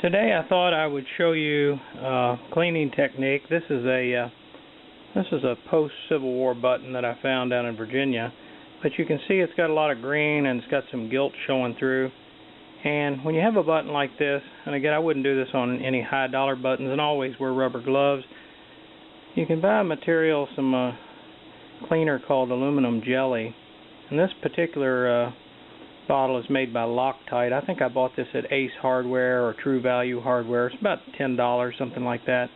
Today I thought I would show you a cleaning technique. This is a post-Civil War button that I found down in Virginia. But you can see it's got a lot of green and it's got some gilt showing through. And when you have a button like this, and again I wouldn't do this on any high dollar buttons, and always wear rubber gloves, you can buy a material, some cleaner called aluminum jelly. And this particular bottle is made by Loctite. I think I bought this at Ace Hardware or True Value Hardware. It's about $10, something like that.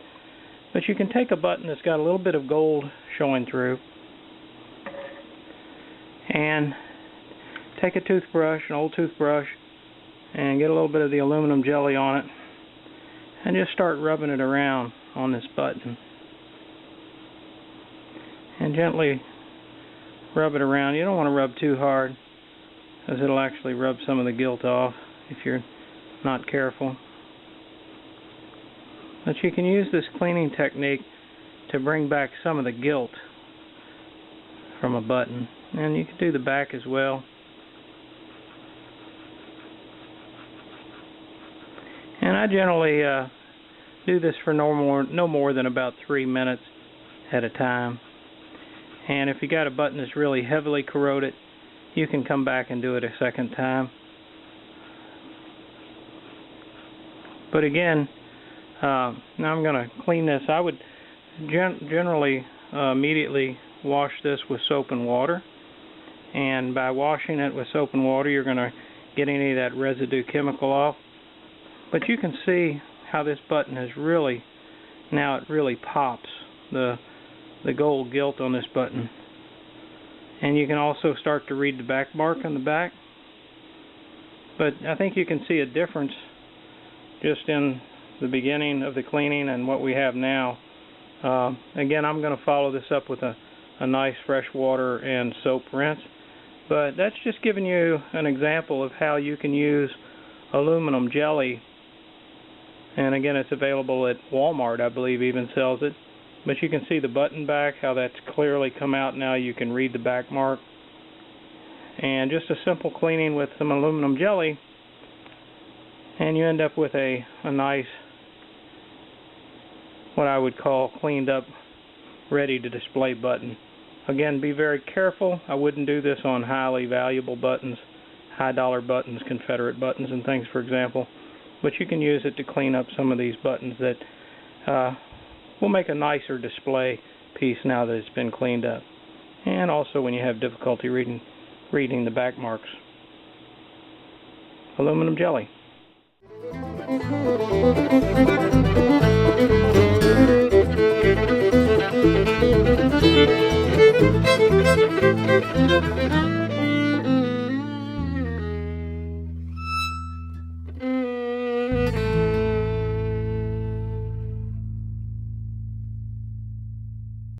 But you can take a button that's got a little bit of gold showing through and take a toothbrush, an old toothbrush, and get a little bit of the aluminum jelly on it and just start rubbing it around on this button. And gently rub it around. You don't want to rub too hard, because it'll actually rub some of the gilt off if you're not careful. But you can use this cleaning technique to bring back some of the gilt from a button. And you can do the back as well. And I generally do this for no more than about 3 minutes at a time. And if you got a button that's really heavily corroded, you can come back and do it a second time. But again, now I'm going to clean this. I would generally immediately wash this with soap and water. And by washing it with soap and water, you're going to get any of that residue chemical off. But you can see how this button is really, now it really pops, the gold gilt on this button. And you can also start to read the back mark on the back. But I think you can see a difference just in the beginning of the cleaning and what we have now. Again, I'm going to follow this up with a nice fresh water and soap rinse. But that's just giving you an example of how you can use aluminum jelly. And again, it's available at Walmart, I believe, even sells it. But you can see the button back, how that's clearly come out now. You can read the back mark. And just a simple cleaning with some aluminum jelly, and you end up with a nice, what I would call cleaned up, ready to display button. Again, be very careful. I wouldn't do this on highly valuable buttons, high dollar buttons, Confederate buttons and things, for example. But you can use it to clean up some of these buttons that will make a nicer display piece now that it's been cleaned up. And also when you have difficulty reading the back marks. Aluminum jelly.